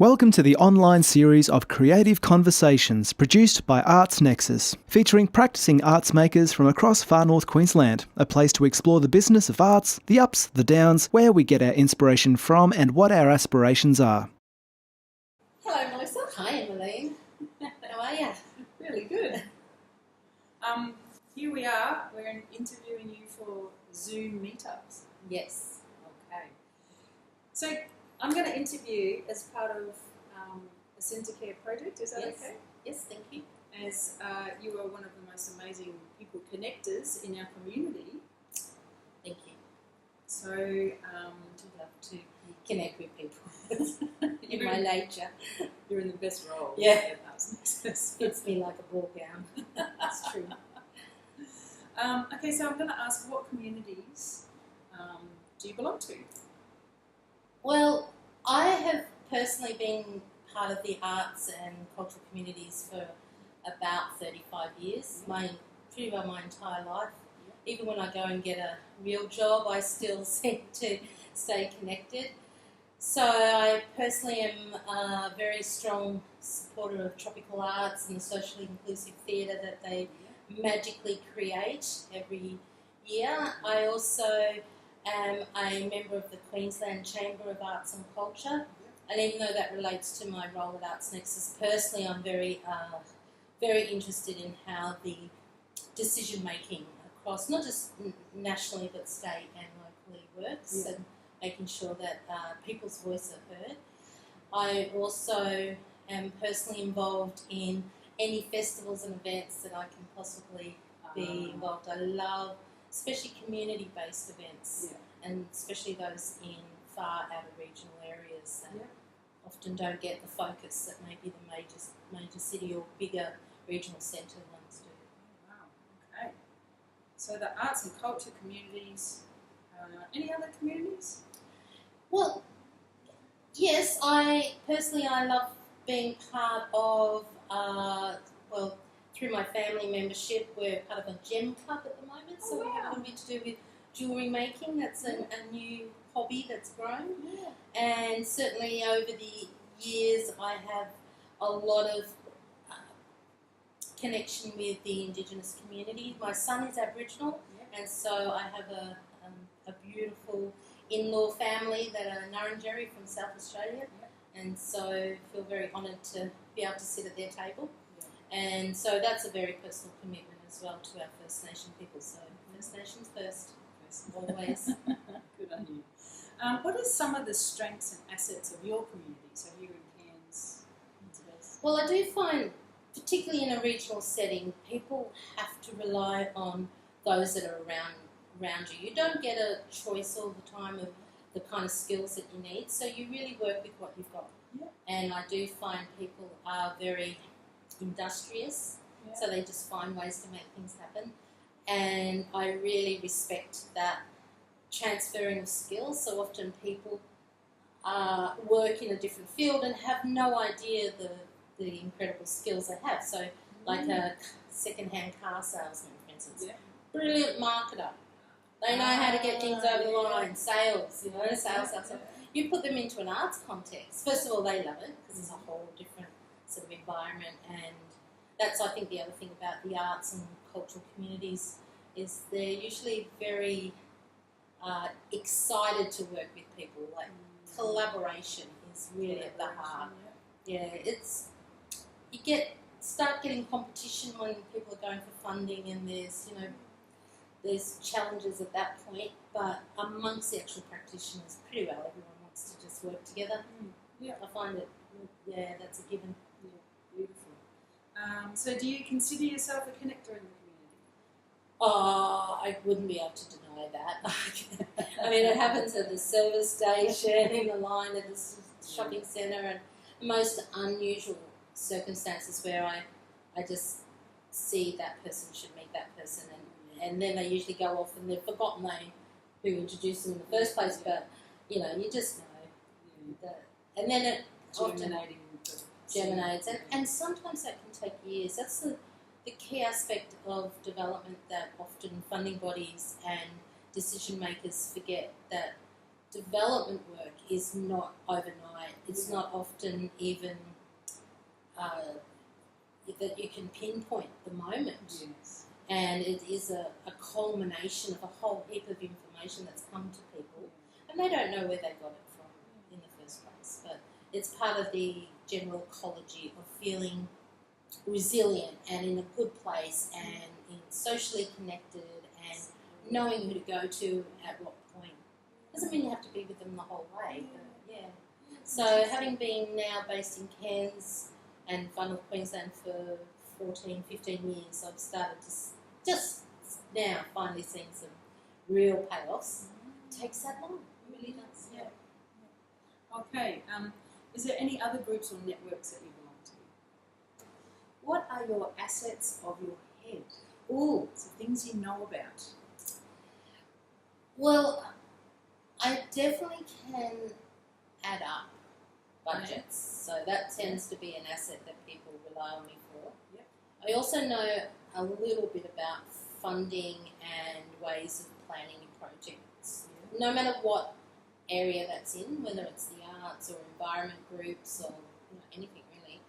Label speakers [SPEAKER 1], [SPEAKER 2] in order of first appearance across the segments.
[SPEAKER 1] Welcome to the online series of creative conversations produced by Arts Nexus, featuring practicing arts makers from across far north Queensland, a place to explore the business of arts, the ups, the downs, where we get our inspiration from and what our aspirations are.
[SPEAKER 2] Hello Melissa.
[SPEAKER 3] Hi Emmaline. How are you?
[SPEAKER 2] Really good. Here we are, we're interviewing you for Zoom meetups.
[SPEAKER 3] Yes.
[SPEAKER 2] Okay. So I'm going to interview as part of a Centre Care project, is that
[SPEAKER 3] Yes.
[SPEAKER 2] okay?
[SPEAKER 3] Yes, thank you.
[SPEAKER 2] As you are one of the most amazing people connectors in our community.
[SPEAKER 3] Thank you.
[SPEAKER 2] So,
[SPEAKER 3] I'd love to connect with people in my nature.
[SPEAKER 2] You're in the best role.
[SPEAKER 3] Yeah.
[SPEAKER 2] at Arts Nexus.
[SPEAKER 3] Fits me like a ball gown. That's true.
[SPEAKER 2] Okay, so I'm going to ask, what communities do you belong to?
[SPEAKER 3] Well, I have personally been part of the arts and cultural communities for about 35 years, pretty well my entire life. Even when I go and get a real job, I still seem to stay connected. So I personally am a very strong supporter of tropical arts and the socially inclusive theatre that they magically create every year. I also am a member of the Queensland Chamber of Arts and Culture, and even though that relates to my role at Arts Nexus, personally I'm very interested in how the decision making across not just nationally but state and locally works, and making sure that people's voices are heard. I also am personally involved in any festivals and events that I can possibly be involved. I love especially community-based events, and especially those in far outer regional areas that often don't get the focus that maybe the major city or bigger regional centre ones do.
[SPEAKER 2] Wow, okay. So the arts and culture communities, any other communities?
[SPEAKER 3] Well, yes, I love being part of, through my family membership, we're part of a gem club at the moment, so we have a little bit to do with jewellery making. That's a new hobby that's grown. And certainly over the years I have a lot of connection with the Indigenous community. My son is Aboriginal, and so I have a beautiful in-law family that are Nurrunjeri from South Australia, and so feel very honoured to be able to sit at their table. And so that's a very personal commitment as well to our First Nation people. So First Nations first, always.
[SPEAKER 2] Good on you. What are some of the strengths and assets of your community? So here in Cairns.
[SPEAKER 3] Well, I do find, particularly in a regional setting, people have to rely on those that are around you. You don't get a choice all the time of the kind of skills that you need, so you really work with what you've got. And I do find people are very industrious, so they just find ways to make things happen. And I really respect that transferring of skills. So often people work in a different field and have no idea the incredible skills they have. So like a second-hand car salesman, for instance. Brilliant marketer. They know how to get things over the line. Sales, sales. You put them into an arts context. First of all, they love it because it's a whole different sort of environment, and that's, I think, the other thing about the arts and cultural communities is they're usually very excited to work with people. Like collaboration is really at the heart. Start getting competition when people are going for funding, and there's challenges at that point, but amongst the actual practitioners, pretty well everyone wants to just work together. I find it, that's a given.
[SPEAKER 2] Beautiful. So do you consider yourself a connector in the community?
[SPEAKER 3] Oh, I wouldn't be able to deny that. I mean, it happens at the service station, in the line at the shopping centre, and most unusual circumstances where I just see that person should meet that person, and then they usually go off and they've forgotten who introduced them in the first place, but you just know. And then it germinates, and sometimes that can take years. That's the key aspect of development that often funding bodies and decision makers forget, that development work is not overnight. it's not often even that you can pinpoint the moment.
[SPEAKER 2] Yes.
[SPEAKER 3] And it is a culmination of a whole heap of information that's come to people, and they don't know where they got it from in the first place. But it's part of the general ecology of feeling resilient and in a good place and in socially connected and knowing who to go to at what point. Doesn't mean you have to be with them the whole way, but yeah. So having been now based in Cairns and Far North Queensland for 14, 15 years, I've started to just now finally seeing some real payoffs. It takes that long, it really does.
[SPEAKER 2] Yeah. Okay. Is there any other groups or networks that you belong to? What are your assets of your head?
[SPEAKER 3] Ooh.
[SPEAKER 2] So things you know about.
[SPEAKER 3] Well, I definitely can add up budgets, so that tends to be an asset that people rely on me for.
[SPEAKER 2] Yep.
[SPEAKER 3] I also know a little bit about funding and ways of planning your projects, no matter what area that's in, whether it's the arts or environment groups or anything really,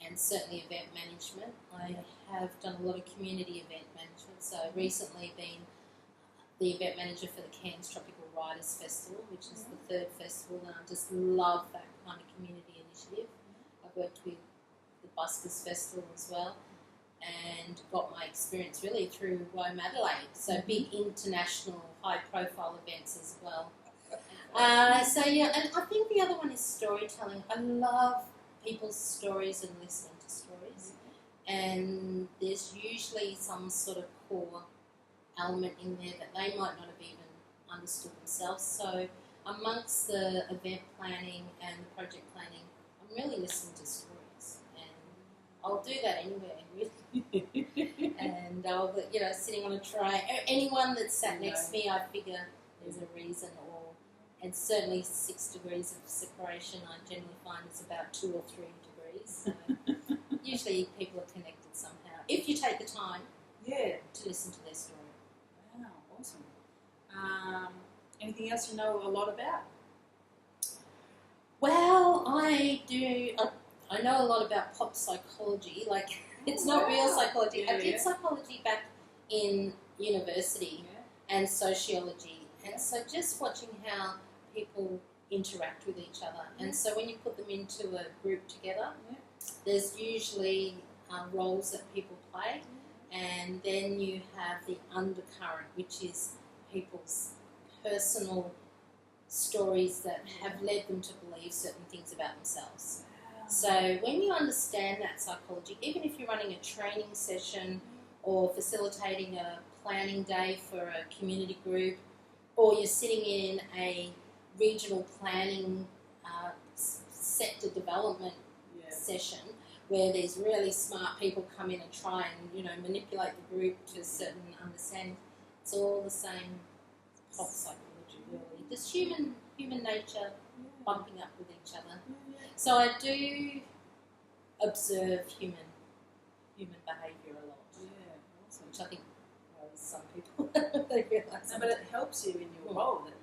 [SPEAKER 3] and certainly event management. I have done a lot of community event management, so recently been the event manager for the Cairns Tropical Riders Festival, which is the third festival, and I just love that kind of community initiative. I've worked with the Buskers Festival as well, and got my experience really through Womadelaide, so big international high-profile events as well. So yeah, and I think the other one is storytelling. I love people's stories and listening to stories, and there's usually some sort of core element in there that they might not have even understood themselves. So amongst the event planning and the project planning, I'm really listening to stories, and I'll do that anywhere, really. And I'll, sitting on a train, anyone that's sat next to me, I figure there's a reason, and certainly 6 degrees of separation I generally find is about 2 or 3 degrees. So usually people are connected somehow, if you take the time to listen to their story.
[SPEAKER 2] Wow, awesome. Anything else you know a lot about?
[SPEAKER 3] Well, I know a lot about pop psychology. Like, it's not real psychology. I did psychology back in university and sociology. And so just watching how people interact with each other. And so when you put them into a group together, there's usually roles that people play. And then you have the undercurrent, which is people's personal stories that have led them to believe certain things about themselves. Wow. So when you understand that psychology, even if you're running a training session or facilitating a planning day for a community group, or you're sitting in a regional planning sector development session where these really smart people come in and try and manipulate the group to a certain understanding, it's all the same pop psychology, really. Just human nature bumping up with each other. So I do observe human behaviour a lot.
[SPEAKER 2] Yeah, awesome.
[SPEAKER 3] Which I think some people they realise.
[SPEAKER 2] No, but it helps you in your role that you.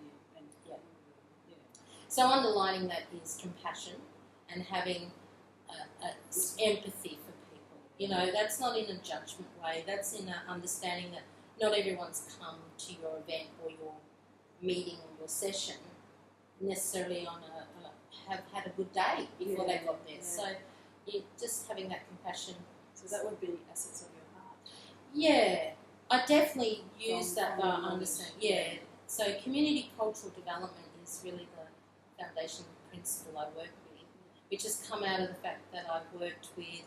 [SPEAKER 3] So underlining that is compassion and having empathy for people. That's not in a judgment way. That's in an understanding that not everyone's come to your event or your meeting or your session necessarily have had a good day before they got there. So you're just having that compassion.
[SPEAKER 2] So that would be assets of your heart.
[SPEAKER 3] Yeah, I definitely use that understand. Yeah. So community cultural development is really the foundation principle I work with, which has come out of the fact that I've worked with.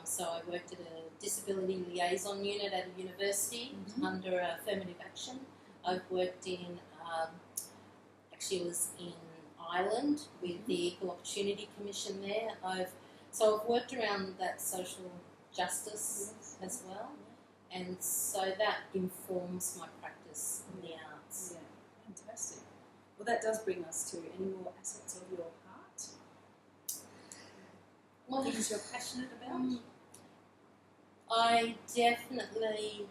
[SPEAKER 3] So I worked at a disability liaison unit at a university under affirmative action. I've worked in, actually I was in Ireland with the Equal Opportunity Commission there. I've worked around that social justice as well, and so that informs my practice in the arts.
[SPEAKER 2] Yeah, fantastic. Well, that does bring us to any more assets of your heart? Things you're passionate about?
[SPEAKER 3] I definitely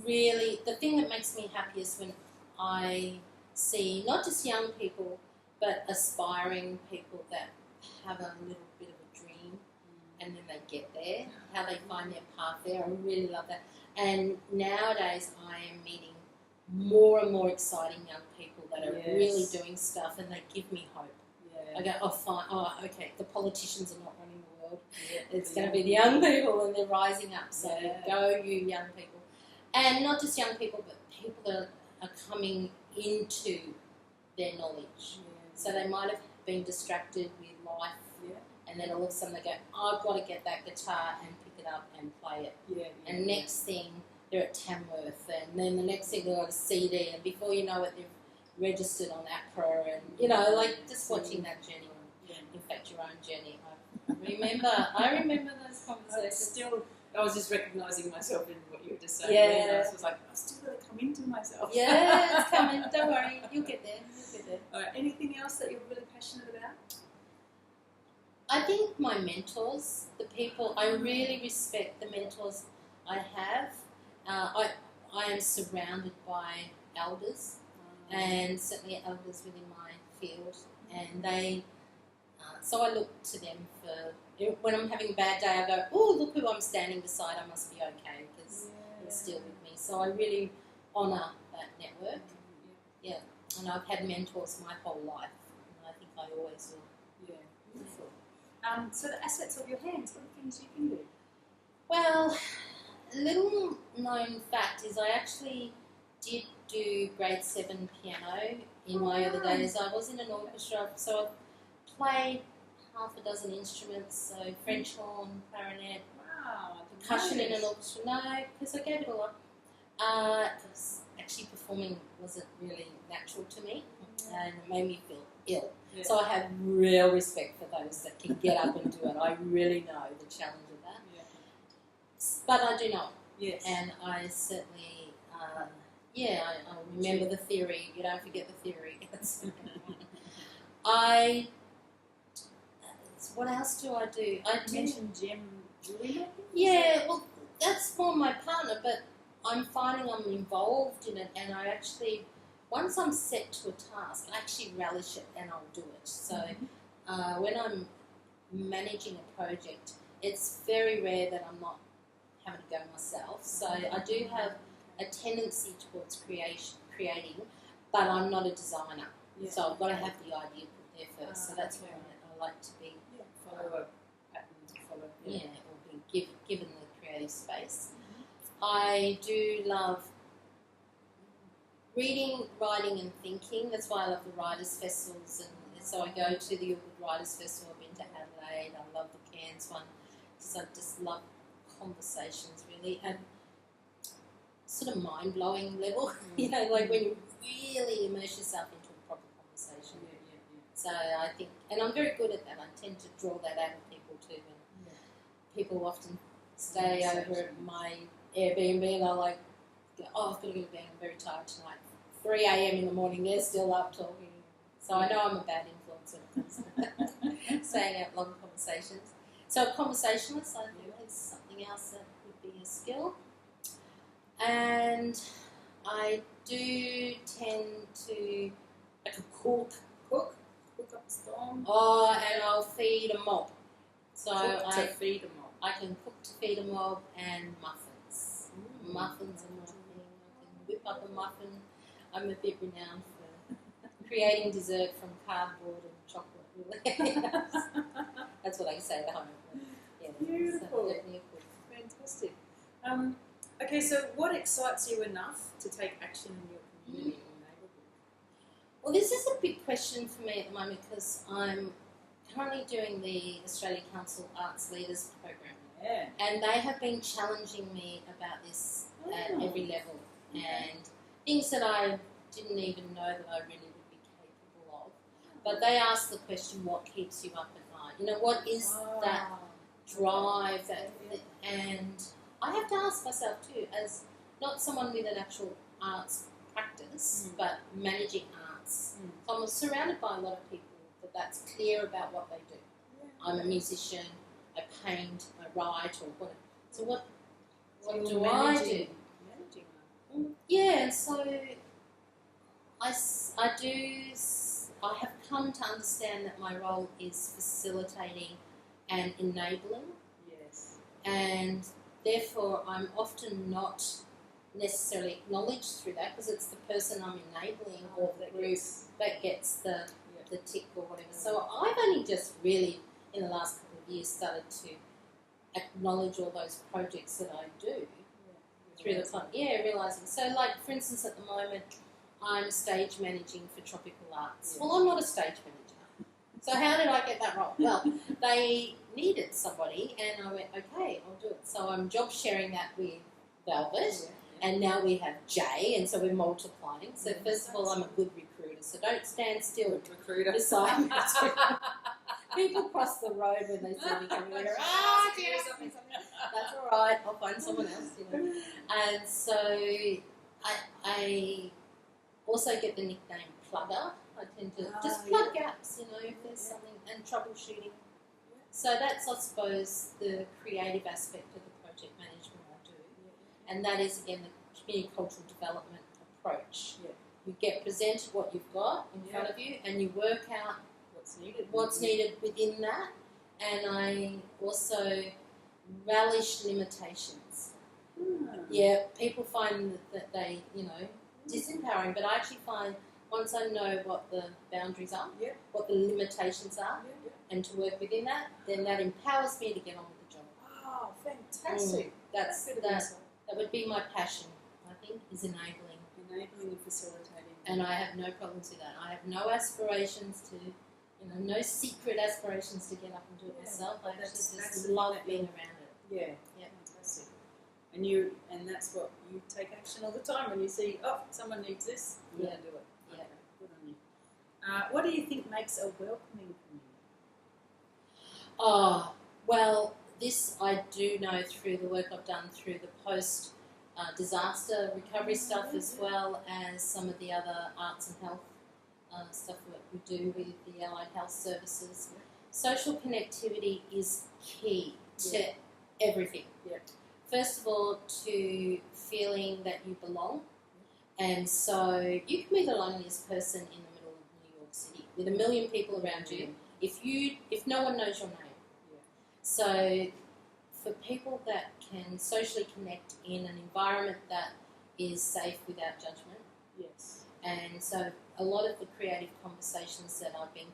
[SPEAKER 3] the thing that makes me happiest when I see not just young people, but aspiring people that have a little bit of a dream and then they get there, how they find their path there. I really love that. And nowadays I am meeting more and more exciting young people that are really doing stuff, and they give me hope. I go, oh, fine. Oh, okay, the politicians are not running the world. It's going to be the young people, and they're rising up. So go, you young people. And not just young people, but people that are coming into their knowledge. So they might have been distracted with life, and then all of a sudden they go, I've got to get that guitar and pick it up and play it. And next thing, they're at Tamworth, and then the next thing they've got a CD, and before you know it, they've registered on APRA, and, you know, like just watching that journey. In fact, your own journey. I remember those conversations.
[SPEAKER 2] I was just recognising myself in what you were just saying.
[SPEAKER 3] Yeah.
[SPEAKER 2] I was like, I've still got to come into myself.
[SPEAKER 3] Yeah, it's coming. Don't worry, you'll get there.
[SPEAKER 2] All right. Anything else that you're really passionate about?
[SPEAKER 3] I think my mentors, the people, I really respect the mentors I have. I am surrounded by elders, and certainly elders within my field, and they, so I look to them for, when I'm having a bad day, I go, oh, look who I'm standing beside, I must be okay, because they're still with me. So I really honour that network. And I've had mentors my whole life, and I think I always will.
[SPEAKER 2] Beautiful. So the assets of your hands, what are things you can do?
[SPEAKER 3] Well, a little known fact is I actually did do grade 7 piano in my other days. I was in an orchestra, so I played half a dozen instruments, so French horn, clarinet, percussion in an orchestra. No, because I gave it all up. Because actually performing wasn't really natural to me, and it made me feel ill. So I have real respect for those that can get up and do it. I really know the challenge of that. But I do know it. And I certainly, I remember the theory. You don't forget the theory. What else do I do?
[SPEAKER 2] You mentioned gem jewellery making?
[SPEAKER 3] Yeah, well, that's more my partner, but I'm finding I'm involved in it, and I actually, once I'm set to a task, I actually relish it and I'll do it. So when I'm managing a project, it's very rare that I'm not having to go myself. So I do have a tendency towards creating, but I'm not a designer. So I've got to have the idea put there first. So that's where I like to be.
[SPEAKER 2] Follow a pattern to follow.
[SPEAKER 3] Or be given the creative space. I do love reading, writing and thinking. That's why I love the Writers' Festivals. And so I go to the Good Writers' Festival. I've been to Adelaide. I love the Cairns one because I just love conversations really, and sort of mind-blowing level. You know, like when you really immerse yourself into a proper conversation. So I think, and I'm very good at that. I tend to draw that out of people too. And people often stay over at my Airbnb and I like, oh, I've got to go to bed, I'm very tired tonight. 3 a.m. in the morning, they're still up talking. So I know I'm a bad influence when it comes to saying out long conversations. So a conversationalist, I think, is something else that would be a skill. And I do tend to, I can cook
[SPEAKER 2] Cook up a storm.
[SPEAKER 3] Oh, and I'll feed a mob. So
[SPEAKER 2] feed a mob.
[SPEAKER 3] I can cook to feed a mob and muffins. Muffins are my thing. I can whip up a muffin. I'm a bit renowned for creating dessert from cardboard and chocolate. Really. That's what I say at home.
[SPEAKER 2] Beautiful.
[SPEAKER 3] So definitely a cook.
[SPEAKER 2] Fantastic. Okay, so what excites you enough to take action in your community or neighbourhood?
[SPEAKER 3] Well, this is a big question for me at the moment because I'm currently doing the Australia Council Arts Leaders Program. And they have been challenging me about this at every level, and things that I didn't even know that I really would be capable of. But they ask the question, what keeps you up at night? You know, what is that drive? And I have to ask myself too, as not someone with an actual arts practice, but managing arts. So I'm surrounded by a lot of people that's clear about what they do. I'm a musician, I paint, I write, or whatever. So what do I do? Yeah, and so I do I have come to understand that my role is facilitating and enabling,
[SPEAKER 2] Yes.
[SPEAKER 3] and therefore I'm often not necessarily acknowledged through that because it's the person I'm enabling or the group that gets the tick or whatever. So I've only just really, in the last couple of years, started to acknowledge all those projects that I do through the time. Yeah, realising. So, like, for instance, at the moment, I'm stage managing for Tropical Arts.
[SPEAKER 2] Yeah.
[SPEAKER 3] Well, I'm not a stage manager. So how did I get that role? Well, they needed somebody, and I went, okay, I'll do it. So I'm job sharing that with Velvet, and now we have Jay, and so we're multiplying. So first of all, I'm a good recruiter, so don't stand still.
[SPEAKER 2] Good recruiter.
[SPEAKER 3] Beside me. People cross the road when they see me coming there. That's all right. I'll find someone else, you know. And so I also get the nickname Plugger. I tend to just plug gaps, you know, if there's something, and troubleshooting. So that's, I suppose, the creative aspect of the project management I do. And that is, again, the community cultural development approach. You get presented what you've got in front of you, and you work out what's needed within that. And I also relish limitations. Yeah, people find that they, you know, disempowering, but I actually find once I know what the boundaries are, what the limitations are, and to work within that, then that empowers me to get on with the job.
[SPEAKER 2] Oh, fantastic.
[SPEAKER 3] That would be my passion, I think, is enabling.
[SPEAKER 2] Enabling and facilitating.
[SPEAKER 3] And I have no problems with that. I have no aspirations to, you know, no secret aspirations to get up and do it myself. I actually just love being around it.
[SPEAKER 2] Fantastic. And that's what you take action all the time when you see, oh, someone needs this, you're going to do it. Okay, good on you. What do you think makes a welcoming community?
[SPEAKER 3] Oh, well, this I do know through the work I've done through the post-disaster recovery stuff, as well as some of the other arts and health stuff that we do with the allied health services. Social connectivity is key to everything. First of all, to feeling that you belong. And so you can be the loneliest person in the middle of New York City with a million people around you if no one knows your name. So for people that can socially connect in an environment that is safe without judgment. And so a lot of the creative conversations that I've been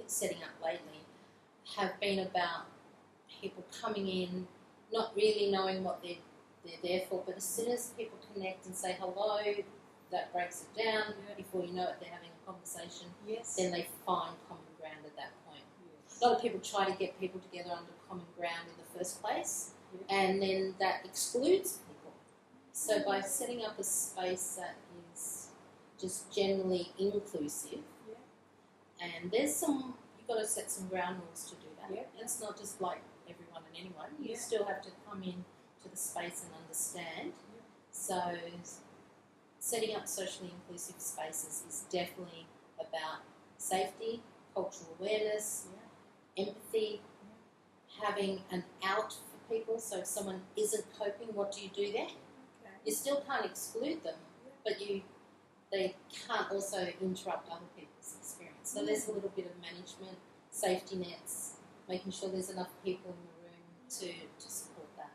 [SPEAKER 3] setting up lately, have been about people coming in, not really knowing what they're there for, but as soon as people connect and say hello, that breaks it down. Before you know it, they're having a conversation. Then they find common ground at that point. A lot of people try to get people together under common ground in the first place, and then that excludes people. So by setting up a space that is just generally inclusive, and you've got to set some ground rules to do that. It's not just like everyone and anyone. You still have to come in to the space and understand. So setting up socially inclusive spaces is definitely about safety, cultural awareness, empathy, having an out for people. So if someone isn't coping, what do you do then? You still can't exclude them, but they can't also interrupt other people's experience. So there's a little bit of management, safety nets, making sure there's enough people in the room to support that.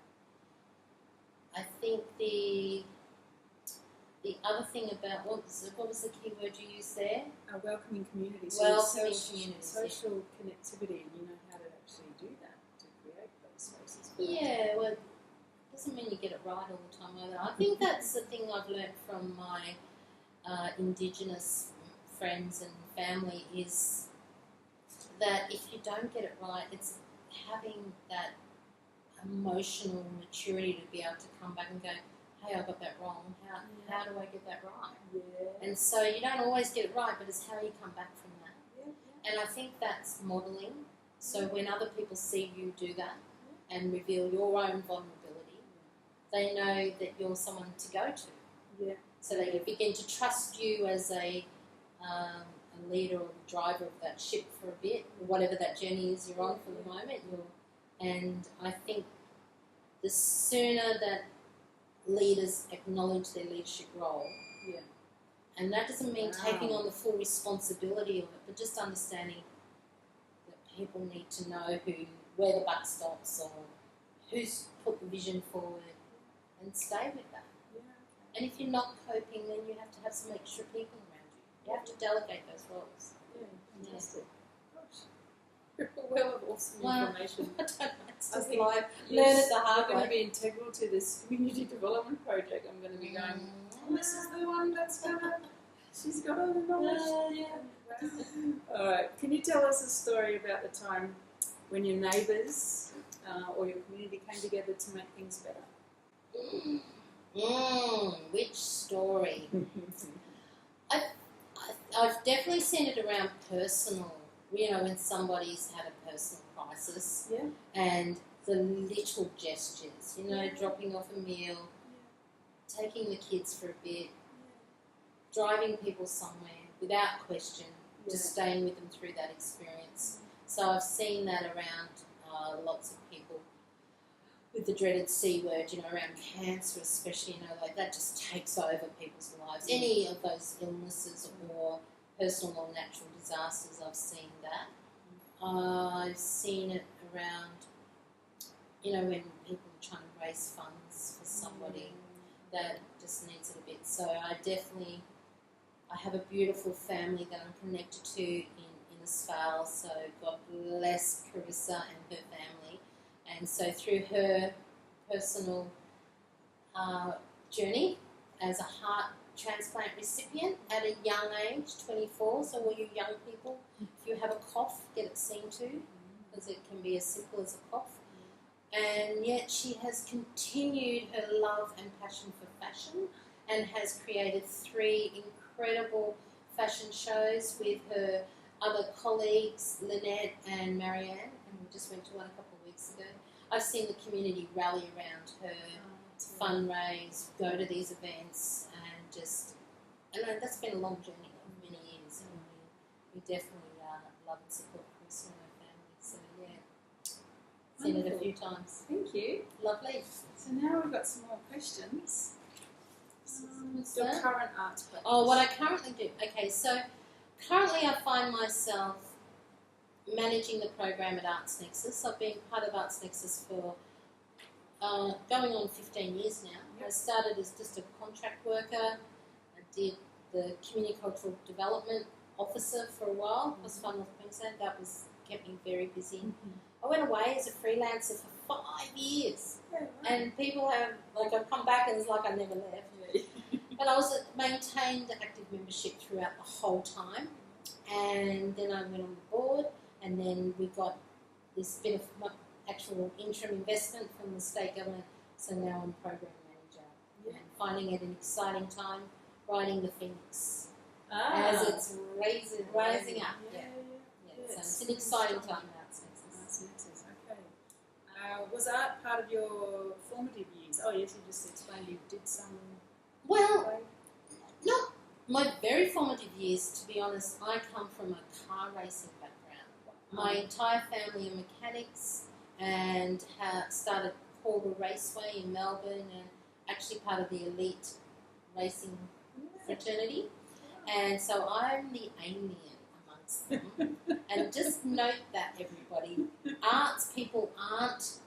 [SPEAKER 3] I think the other thing about what was the key word you used there?
[SPEAKER 2] A welcoming community.
[SPEAKER 3] Welcoming community.
[SPEAKER 2] Social connectivity, and you know how to actually do that to create those spaces.
[SPEAKER 3] Yeah, well, it doesn't mean you get it right all the time either. I think that's the thing I've learnt from my Indigenous friends and family is that if you don't get it right, it's having that emotional maturity to be able to come back and go, hey, I got that wrong. How do I get that right? And so you don't always get it right, but it's how you come back from that. And I think that's modelling. So when other people see you do that and reveal your own vulnerability, they know that you're someone to go to. So they begin to trust you as a leader or driver of that ship for a bit, whatever that journey is you're on for the moment. And I think the sooner that leaders acknowledge their leadership role And that doesn't mean
[SPEAKER 2] Wow.
[SPEAKER 3] taking on the full responsibility of it, but just understanding that people need to know where the buck stops or who's put the vision forward and stay with that.
[SPEAKER 2] Yeah.
[SPEAKER 3] And if you're not coping, then you have to have some extra people around you. You have to delegate those roles.
[SPEAKER 2] Yeah, fantastic. Gosh. Well of awesome information.
[SPEAKER 3] I don't know, it's
[SPEAKER 2] I
[SPEAKER 3] just
[SPEAKER 2] think
[SPEAKER 3] life.
[SPEAKER 2] Yes,
[SPEAKER 3] Learn it the hard
[SPEAKER 2] you're going to
[SPEAKER 3] way.
[SPEAKER 2] be integral to this community development project. I'm going to be going, oh, this is the one that's going to, she's got all the knowledge.
[SPEAKER 3] Yeah.
[SPEAKER 2] All right, can you tell us a story about the time when your neighbours or your community came together to make things better?
[SPEAKER 3] Which story? I've definitely seen it around personal, when somebody's had a personal crisis
[SPEAKER 2] Yeah.
[SPEAKER 3] and the little gestures, dropping off a meal, taking the kids for a bit, driving people somewhere without question, just staying with them through that experience. So I've seen that around lots of people with the dreaded C word, around cancer especially, like that just takes over people's lives. Any of those illnesses or personal or natural disasters, I've seen that. I've seen it around, when people are trying to raise funds for somebody that just needs it a bit. So I have a beautiful family that I'm connected to in Asphalt, so God bless Carissa and her family. And so through her personal journey as a heart transplant recipient at a young age, 24, so all you young people, if you have a cough, get it seen to, because it can be as simple as a cough. And yet she has continued her love and passion for fashion and has created 3 incredible fashion shows with her other colleagues, Lynette and Marianne, and we just went to one a couple of weeks ago. I've seen the community rally around her, fundraise, go to these events, and that's been a long journey of many years, and we definitely love and support Chris and her family. So yeah, seen it a few times.
[SPEAKER 2] Thank you.
[SPEAKER 3] Lovely.
[SPEAKER 2] So now we've got some more questions.
[SPEAKER 3] What's
[SPEAKER 2] Your
[SPEAKER 3] that?
[SPEAKER 2] current arts practice.
[SPEAKER 3] Oh, what I currently do. Okay, so currently I find myself managing the program at Arts Nexus. I've been part of Arts Nexus for going on 15 years now.
[SPEAKER 2] Yep.
[SPEAKER 3] I started as just a contract worker. I did the Community Cultural Development Officer for a while across Far North Queensland. That kept me very busy. I went away as a freelancer for 5 years.
[SPEAKER 2] Yeah, right.
[SPEAKER 3] And people have, I've come back and it's like I never left. But I maintained active membership throughout the whole time. And then I went on the board, and then we got this bit of actual interim investment from the state government. So now I'm program manager.
[SPEAKER 2] Yeah.
[SPEAKER 3] And finding it an exciting time, riding the Phoenix
[SPEAKER 2] Ah.
[SPEAKER 3] as it's rising up.
[SPEAKER 2] Yeah.
[SPEAKER 3] So it's an exciting time at Arts Nexus.
[SPEAKER 2] Arts Nexus, okay. Was art part of your formative years? Oh yes, you just explained you did some.
[SPEAKER 3] Well, not my very formative years, to be honest. I come from a car racing background. My entire family are mechanics and started Calder Raceway in Melbourne and actually part of the elite racing fraternity. And so I'm the alien amongst them. And just note that, everybody, arts people aren't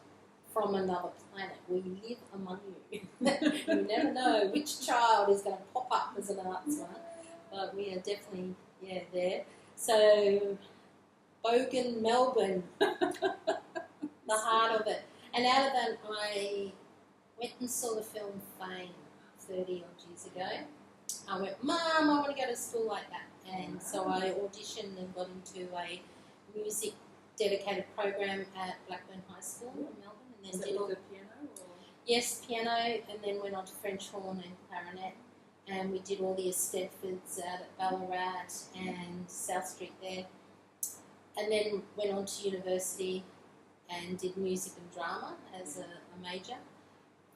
[SPEAKER 3] from another planet. We live among you. You never know which child is going to pop up as an arts one. But we are definitely, there. So, Bogan, Melbourne, the heart of it. And out of that, I went and saw the film Fame 30 odd years ago. I went, Mum, I want to go to school like that. And so I auditioned and got into a music dedicated program at Blackburn High School in Melbourne. And then did all
[SPEAKER 2] the piano? Or?
[SPEAKER 3] Yes, piano, and then went on to French horn and clarinet. And we did all the Estedfords out at Ballarat and South Street there. And then went on to university and did music and drama as a major.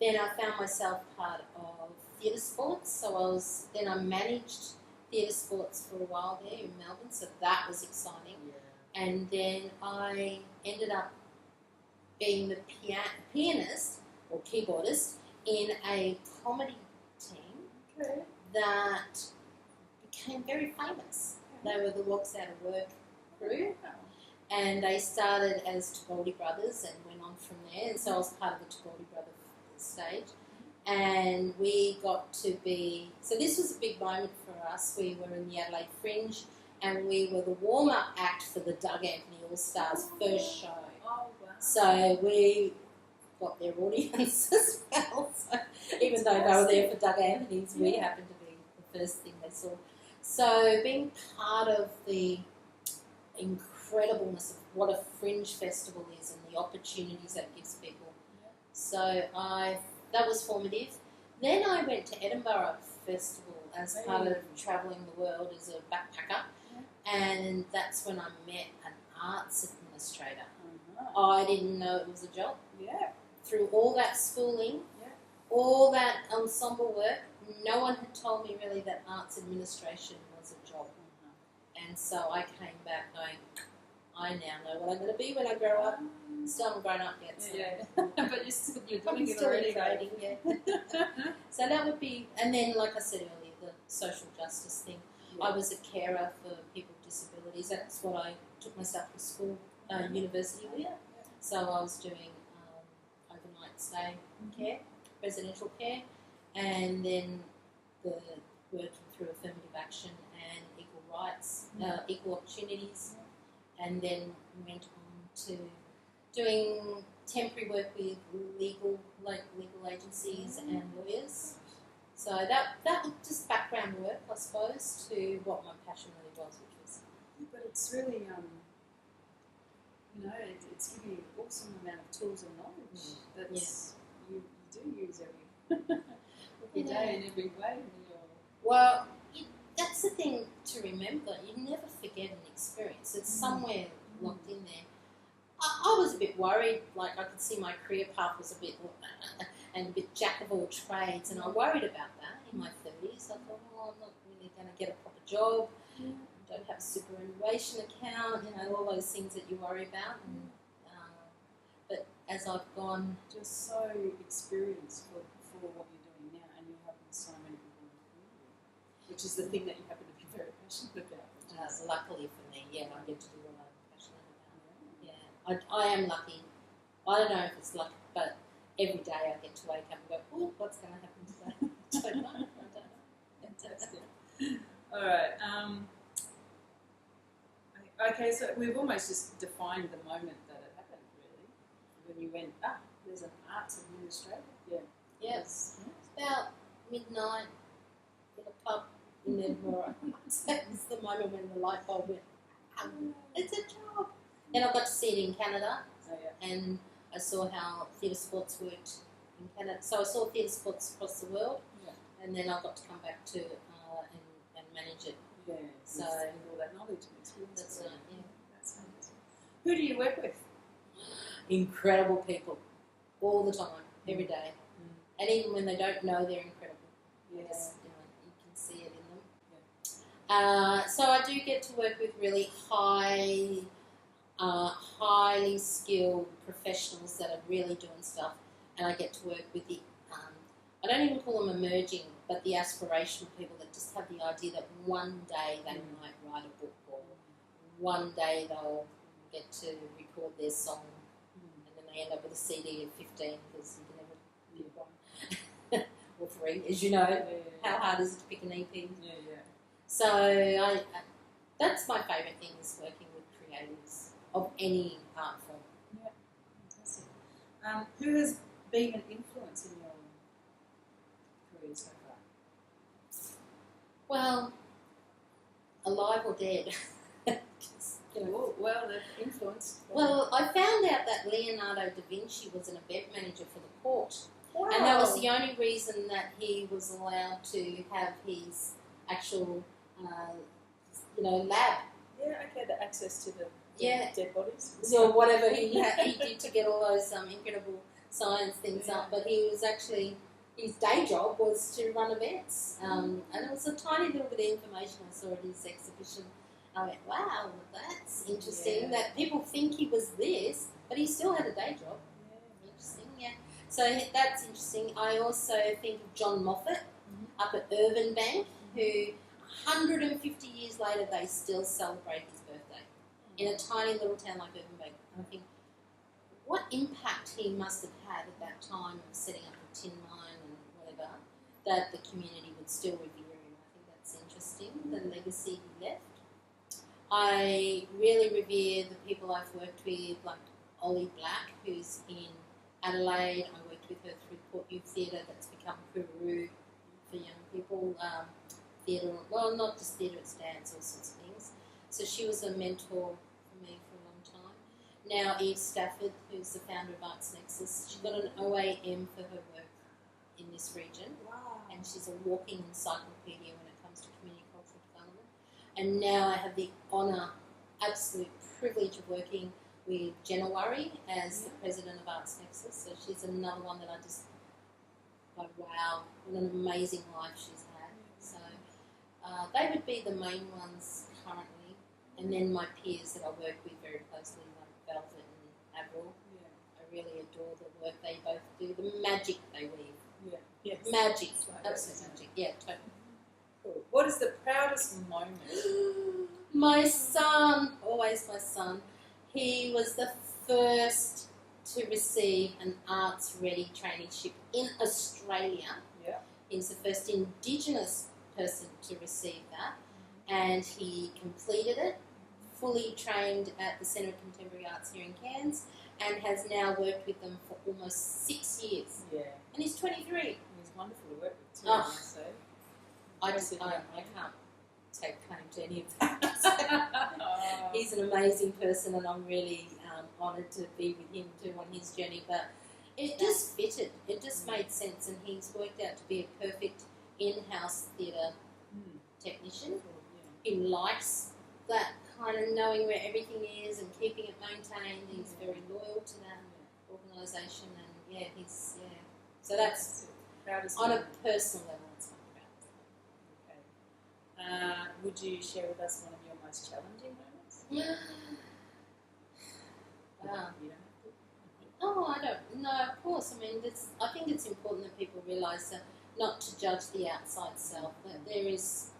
[SPEAKER 3] Then I found myself part of theatre sports, so I managed theatre sports for a while there in Melbourne, so that was exciting.
[SPEAKER 2] Yeah.
[SPEAKER 3] And then I ended up being the pianist or keyboardist in a comedy team that became very famous. They were the Walks Out of Work crew, and they started as Tagoldi Brothers and went on from there. And so I was part of the Tagoldi Brothers stage, and we got to be. So this was a big moment for us. We were in the Adelaide Fringe, and we were the warm-up act for the Doug Anthony All Stars first show.
[SPEAKER 2] Oh, wow.
[SPEAKER 3] So we got their audience as well. So even though they were there for Doug Anthony's, we happened to be the first thing they saw. So being part of the incredibleness of what a fringe festival is and the opportunities that gives people. So that was formative. Then I went to Edinburgh Festival as part of travelling the world as a backpacker, and that's when I met an arts administrator. I didn't know it was a job.
[SPEAKER 2] Yeah.
[SPEAKER 3] Through all that schooling, all that ensemble work, no one had told me really that arts administration was a job. And so I came back going, I now know what I'm going to be when I grow up. Still haven't grown up yet. So.
[SPEAKER 2] But you're
[SPEAKER 3] I'm
[SPEAKER 2] doing it
[SPEAKER 3] still
[SPEAKER 2] already.
[SPEAKER 3] in trading, yeah. So that would be, and then like I said earlier, the social justice thing. I was a carer for people with disabilities. That's what I took myself to school, university with. So I was doing overnight stay care, residential care, and then the working through affirmative action and equal rights, equal opportunities, and then went on to doing temporary work with legal agencies and lawyers. So that was just background work, I suppose, to what my passion really was, which was.
[SPEAKER 2] But it's really, it's giving you an awesome amount of tools and knowledge that you do use every day in every way.
[SPEAKER 3] Well, that's the thing to remember. You never forget an experience. It's somewhere locked in there. I was a bit worried. Like I could see my career path was a bit and a bit jack of all trades, and I worried about that in my 30s. I thought, I'm not really going to get a proper job. I don't have a superannuation account. All those things that you worry about. And, but as I've gone,
[SPEAKER 2] Just so experienced for what you're doing now, and you're helping so many people in the community, which is the thing that you happen to be very passionate about.
[SPEAKER 3] luckily for me, I get to do what I'm passionate about. I am lucky. I don't know if it's luck, but every day I get to wake up and go, oh, what's going to happen today? I don't know.
[SPEAKER 2] Fantastic. All right. Okay, so we've almost just defined the moment that it happened, really, when you went, there's an arts administrator.
[SPEAKER 3] Yes. It's about midnight in a pub in Edinburgh. That was the moment when the light bulb went, it's a job. Then I got to see it in Canada, and I saw how theatre sports worked in Canada. So I saw theatre sports across the world, and then I got to come back to and manage it. So
[SPEAKER 2] and all that knowledge and experience.
[SPEAKER 3] That's right.
[SPEAKER 2] That's fantastic. Who do you work with?
[SPEAKER 3] Incredible people, all the time, every day, and even when they don't know they're incredible. Because, you can see it in them. So I do get to work with really highly skilled professionals that are really doing stuff, and I get to work with the, I don't even call them emerging, but the aspirational people that just have the idea that one day they might write a book, or one day they'll get to record their song, and then they end up with a CD of 15 because you can never pick one. Or 3, as you know. How hard is it to pick an EP? So that's my favourite thing, is working with creatives of any art form.
[SPEAKER 2] Fantastic. Who has been an influence in your career so far?
[SPEAKER 3] Well, alive or dead.
[SPEAKER 2] Well, they've influenced.
[SPEAKER 3] Well, I found out that Leonardo da Vinci was an event manager for the court.
[SPEAKER 2] Wow.
[SPEAKER 3] And that was the only reason that he was allowed to have his actual, lab.
[SPEAKER 2] The access to the dead bodies.
[SPEAKER 3] So whatever he did to get all those incredible science things up. But he was actually, his day job was to run events. And it was a tiny little bit of information I saw at his exhibition. I went, wow, that's interesting that people think he was this, but he still had a day job. Interesting, So that's interesting. I also think of John Moffat up at Urban Bank, who 150 years later, they still celebrate his birthday in a tiny little town like Urban. And I think what impact he must have had at that time of setting up a tin mine and whatever, that the community would still revere him. I think that's interesting, the legacy he left. I really revere the people I've worked with, like Ollie Black, who's in Adelaide. I worked with her through Port Youth Theatre, that's become Kuru for young people. Theatre, well, not just theatre, it's dance, all sorts of things. So she was a mentor for me for a long time. Now Eve Stafford, who's the founder of Arts Nexus, she got an OAM for her work in this region.
[SPEAKER 2] Wow.
[SPEAKER 3] And she's a walking encyclopedia when it comes to community cultural development. And now I have the honour, absolute privilege of working with Jenna Worry as the president of Arts Nexus. So she's another one that I just, like, wow, what an amazing life she's had. So they would be the main ones currently. And then my peers that I work with very closely, like Velvet and Avril.
[SPEAKER 2] Yeah.
[SPEAKER 3] I really adore the work they both do, the magic they weave.
[SPEAKER 2] Yeah. Yes.
[SPEAKER 3] Magic,
[SPEAKER 2] Like
[SPEAKER 3] absolute magic. Yeah, totally.
[SPEAKER 2] Cool. What is the proudest moment?
[SPEAKER 3] My son, always my son, he was the first to receive an arts-ready traineeship in Australia.
[SPEAKER 2] Yeah.
[SPEAKER 3] He's the first Indigenous person to receive that, and he completed it, fully trained at the Centre of Contemporary Arts here in Cairns, and has now worked with them for almost 6 years.
[SPEAKER 2] Yeah.
[SPEAKER 3] And he's 23.
[SPEAKER 2] He's wonderful to work with too,
[SPEAKER 3] Oh.
[SPEAKER 2] so.
[SPEAKER 3] I can't take claim to any of that. He's an amazing person, and I'm really honoured to be with him too on his journey. But it just fitted. It just made sense, and he's worked out to be a perfect in-house theatre technician. He likes that kind of knowing where everything is and keeping it maintained. He's very loyal to that organisation, and So that's
[SPEAKER 2] proudest
[SPEAKER 3] on a
[SPEAKER 2] moment.
[SPEAKER 3] personal level. It's my proudest.
[SPEAKER 2] Okay. Would you share with us one of your most challenging moments?
[SPEAKER 3] Wow.
[SPEAKER 2] You don't have to.
[SPEAKER 3] Oh, I don't. No, of course. I mean, I think it's important that people realise that not to judge the outside self. That there is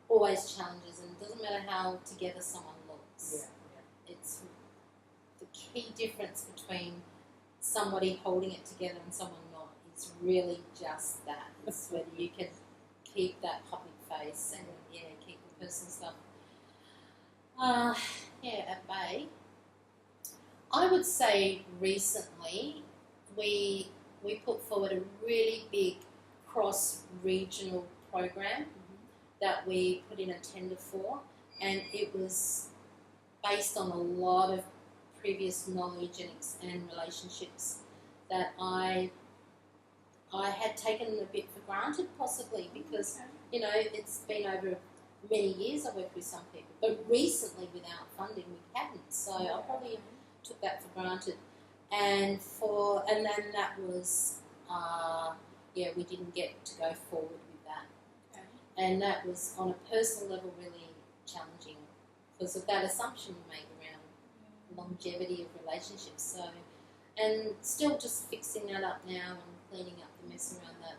[SPEAKER 3] always challenges, and it doesn't matter how together someone looks.
[SPEAKER 2] Yeah.
[SPEAKER 3] It's the key difference between somebody holding it together and someone not. It's really just that. It's whether you can keep that public face and keep the personal stuff. At bay. I would say recently we put forward a really big cross-regional program that we put in a tender for, and it was based on a lot of previous knowledge and relationships that I had taken a bit for granted, possibly because it's been over many years I worked with some people, but recently without funding we hadn't, so I probably took that for granted, and then that was we didn't get to go forward with that, and that was on a personal level really challenging because of that assumption you make around longevity of relationships. So, and still just fixing that up now and cleaning up the mess around that,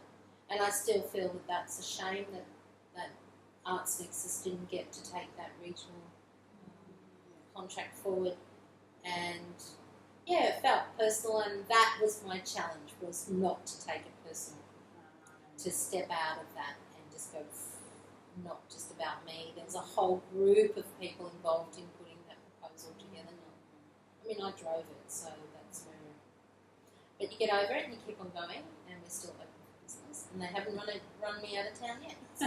[SPEAKER 3] and I still feel that that's a shame that Arts Nexus didn't get to take that regional contract forward. And it felt personal, and that was my challenge, was not to take it personal, to step out of that and just go, not just about me. There was a whole group of people involved in putting that proposal together. I mean, I drove it, so that's where. But you get over it and you keep on going, and we're still open for business, and they haven't run me out of town yet. So.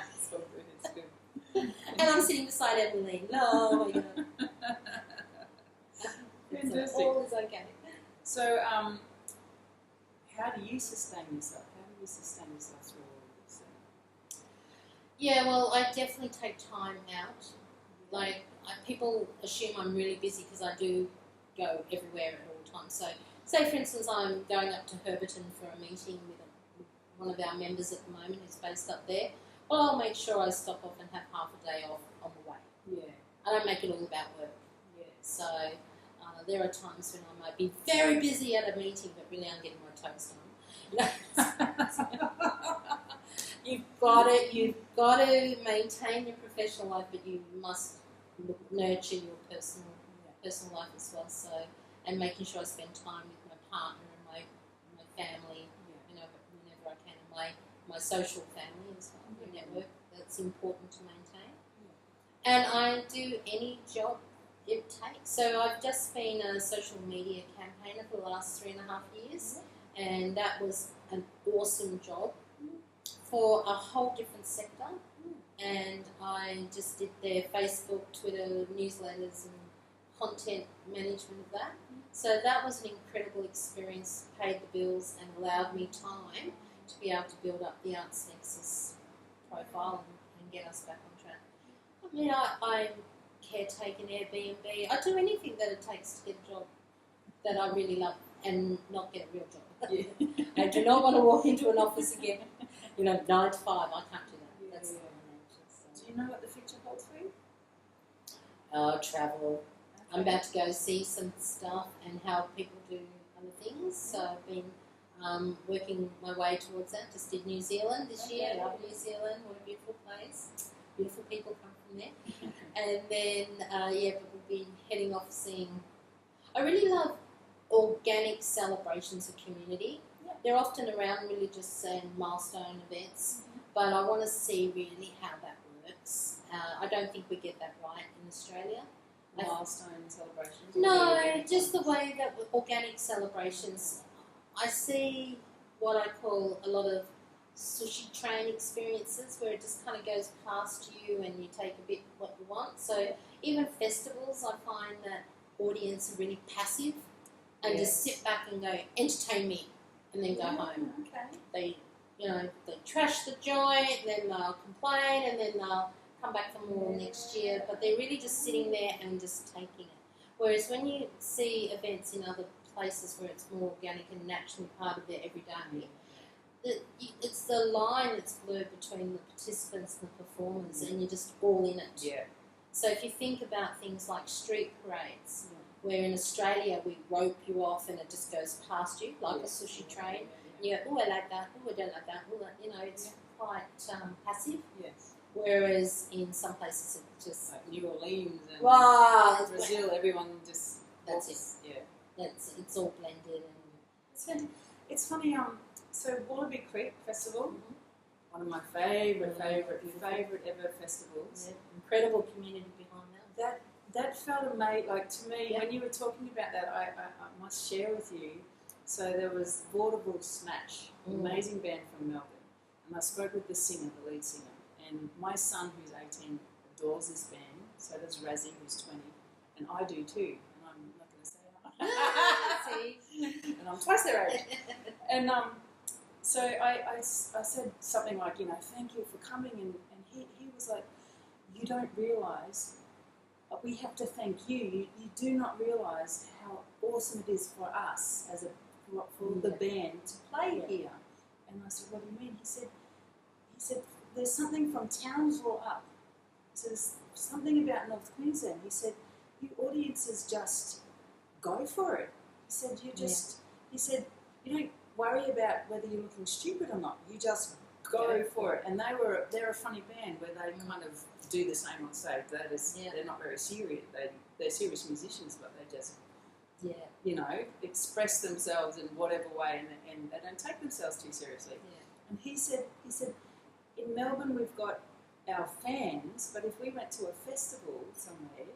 [SPEAKER 2] It's all good. It's good.
[SPEAKER 3] And I'm sitting beside Emmaline. No, my God.
[SPEAKER 2] Fantastic.
[SPEAKER 3] All is okay.
[SPEAKER 2] So, how do you sustain yourself? How do you sustain yourself through all of this?
[SPEAKER 3] Yeah, well, I definitely take time out. Like, people assume I'm really busy because I do go everywhere at all times. So, say for instance, I'm going up to Herberton for a meeting with one of our members at the moment who's based up there. Well, I'll make sure I stop off and have half a day off on the way.
[SPEAKER 2] Yeah.
[SPEAKER 3] I don't make it all about work.
[SPEAKER 2] Yeah.
[SPEAKER 3] So there are times when I might be very busy at a meeting, but really I'm getting my toast on. You've got to maintain your professional life, but you must nurture your personal life as well. So, and making sure I spend time with my partner and my family, whenever I can, and my social family as well, my network. That's important to maintain. And I do any job it takes. So I've just been a social media campaigner for the last 3.5 years, and that was an awesome job for a whole different sector. And I just did their Facebook, Twitter, newsletters and content management of that. So that was an incredible experience, paid the bills and allowed me time to be able to build up the Arts Nexus profile and get us back on track. I mean, I'm caretaking Airbnb. I do anything that it takes to get a job that I really love and not get a real job.
[SPEAKER 2] Yeah.
[SPEAKER 3] I do not want to walk into an office again, 9 to 5. I can't do that. That's not my nature. So.
[SPEAKER 2] Do you know what the future holds for you?
[SPEAKER 3] Travel. I'm about to go see some stuff and how people do other things. So I've been working my way towards that. Just did New Zealand this year. I love New Zealand. What a beautiful place. Beautiful people come from there. And then, but we'll be heading off seeing... I really love organic celebrations of community. Yeah. They're often around religious and milestone events, but I want to see really how that works. I don't think we get that right in Australia.
[SPEAKER 2] Milestone celebrations?
[SPEAKER 3] No, just the way that with organic celebrations, I see what I call a lot of sushi train experiences where it just kind of goes past you and you take a bit what you want. So even festivals, I find that audience are really passive and just sit back and go, entertain me, and then go home.
[SPEAKER 2] Okay.
[SPEAKER 3] They trash the joint, then they'll complain, and then they'll come back for more next year, but they're really just sitting there and just taking it. Whereas when you see events in other places where it's more organic and naturally part of their everyday, it's the line that's blurred between the participants and the performers, and you're just all in it.
[SPEAKER 2] Yeah.
[SPEAKER 3] So if you think about things like street parades, where in Australia we rope you off and it just goes past you like a sushi train, and you go, oh, I like that, oh, I don't like that, it's quite passive.
[SPEAKER 2] Yes.
[SPEAKER 3] Whereas in some places it's just...
[SPEAKER 2] Like New Orleans and
[SPEAKER 3] Brazil,
[SPEAKER 2] everyone just...
[SPEAKER 3] That's it.
[SPEAKER 2] Yeah.
[SPEAKER 3] It's all blended. And
[SPEAKER 2] It's funny, so Wallaby Creek Festival, one of my favourite ever festivals.
[SPEAKER 3] Yeah. Incredible community behind that.
[SPEAKER 2] That felt amazing. Like, to me, when you were talking about that, I must share with you. So there was Vaudeville Smash, an amazing band from Melbourne, and I spoke with the singer, the lead singer. And my son, who's 18, adores this band. So does Razzie, who's 20, and I do too. And I'm not going to say
[SPEAKER 3] See?
[SPEAKER 2] and I'm twice their age. And so I said something like, thank you for coming. And he was like, you don't realise, we have to thank you. You do not realise how awesome it is for us for the band to play here. And I said, what do you mean? He said, there's something from Townsville up. So there's something about North Queensland. He said, you audiences just go for it. He said, he said, you don't worry about whether you're looking stupid or not. You just go for it. And they're a funny band where they kind of do the same on stage. They're not very serious. They're serious musicians, but they just, express themselves in whatever way, and they don't take themselves too seriously. Yeah. And he said, in Melbourne we've got our fans, but if we went to a festival somewhere,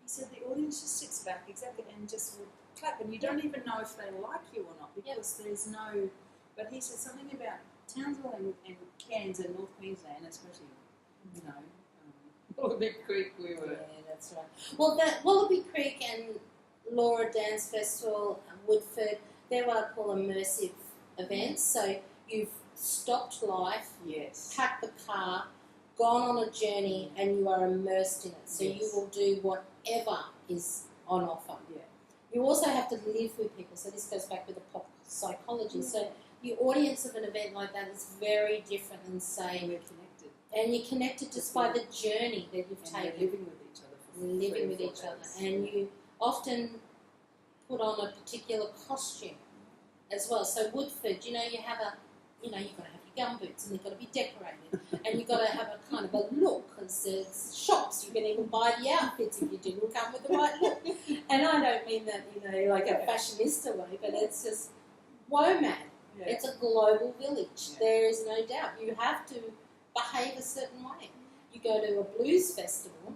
[SPEAKER 2] he said the audience just sits back and just would clap, and you don't even know if they like you or not because there's no. But he said something about Townsville and Cairns and North Queensland, especially, Wallaby Creek. Yeah,
[SPEAKER 3] that's right. Well, that Wallaby Creek and Laura Dance Festival, Woodford, they're what I call immersive events. So you've stopped life, packed the car, gone on a journey, and you are immersed in it. So you will do whatever is on offer. Yeah. You also have to live with people. So this goes back with the pop psychology. So the audience of an event like that is very different than, say,
[SPEAKER 2] we're connected.
[SPEAKER 3] And you're connected just by the journey that you've taken.
[SPEAKER 2] You're living with each other.
[SPEAKER 3] Living with each other. And you often put on a particular costume as well. So Woodford, you have you've got to have your gumboots and they've got to be decorated. And you've got to have a kind of a look, because there's shops, you can even buy the outfits if you didn't come with the right look. And I don't mean that, like a fashionista way, but it's just WOMAD.
[SPEAKER 2] Yeah.
[SPEAKER 3] It's a global village.
[SPEAKER 2] Yeah.
[SPEAKER 3] There is no doubt. You have to behave a certain way. You go to a blues festival,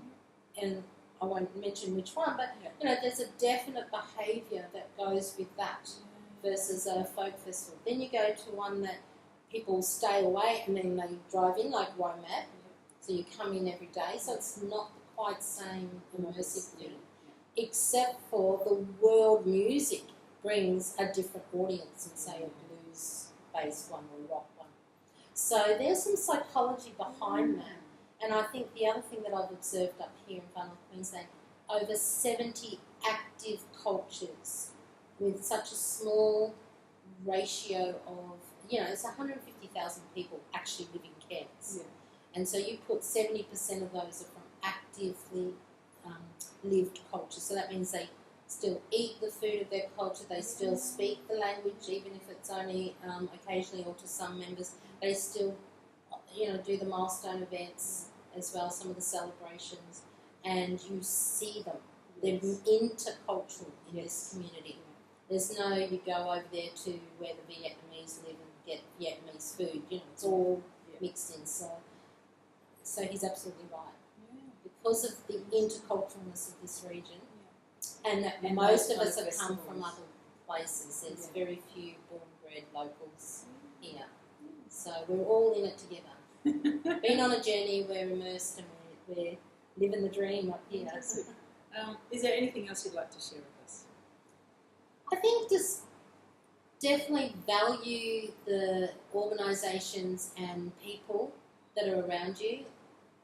[SPEAKER 3] and I won't mention which one, but there's a definite behaviour that goes with that versus a folk festival. Then you go to one that people stay away and then they drive in, like WOMAD. So you come in every day. So it's not quite the same immersive thing, except for the world music brings a different audience than, say, a blues-based one or a rock one. So there's some psychology behind that. And I think the other thing that I've observed up here in Far North Queensland, over 70 active cultures with such a small ratio of, it's 150,000 people actually live in Cairns. Yeah. And so you put 70% of those are from actively lived culture. So that means they still eat the food of their culture, they still speak the language, even if it's only occasionally or to some members. They still, do the milestone events as well, some of the celebrations, and you see them. They're intercultural in this community. There's no, you go over there to where the Vietnamese live and get Vietnamese food. It's all mixed in. So he's absolutely right. Because of the interculturalness of this region, and that most of us have come from other places. There's very few born-bred locals here. So we're all in it together. Been on a journey, we're immersed, and we're living the dream up here.
[SPEAKER 2] Is there anything else you'd like to share with us?
[SPEAKER 3] I think just definitely value the organisations and people that are around you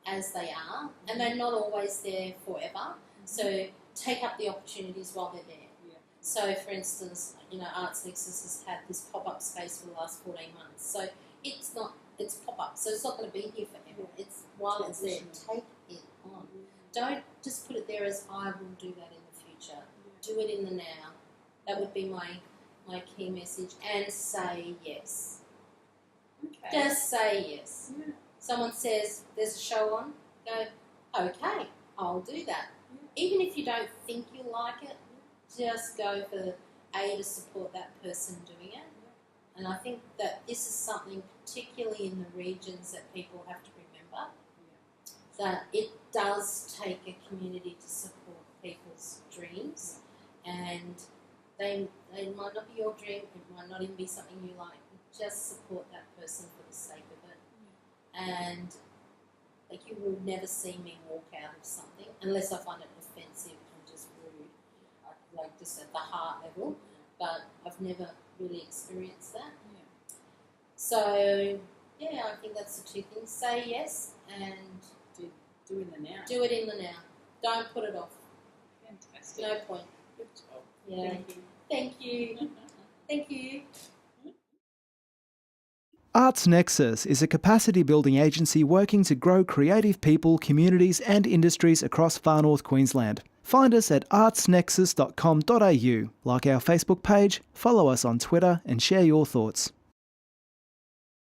[SPEAKER 3] as they are, and they're not always there forever. So take up the opportunities while they're there. Yeah. So, for instance, Arts Nexus has had this pop-up space for the last 14 months. So it's pop-up, so it's not going to be here forever. It's while it's there, take it on. Don't just put it there as I will do that in the future. Do it in the now. That would be my key message. And say yes. Okay. Just say yes. Yeah. Someone says there's a show on, go, okay, I'll do that. Even if you don't think you'll like it, just go for to support that person doing it. And I think that this is something, particularly in the regions, that people have to remember, that it does take a community to support people's dreams, and they might not be your dream, it might not even be something you like, just support that person for the sake of it. And you will never see me walk out of something unless I find it offensive and just rude, just at the heart level. But I've never really experienced that. Yeah. So I think that's the two things: say yes and
[SPEAKER 2] do in the now.
[SPEAKER 3] Do it in the now. Don't put it off.
[SPEAKER 2] Fantastic.
[SPEAKER 3] No point.
[SPEAKER 2] Good job.
[SPEAKER 3] Yeah. Thank you. Thank you.
[SPEAKER 1] Arts Nexus is a capacity building agency working to grow creative people, communities and industries across Far North Queensland. Find us at artsnexus.com.au, like our Facebook page, follow us on Twitter and share your thoughts.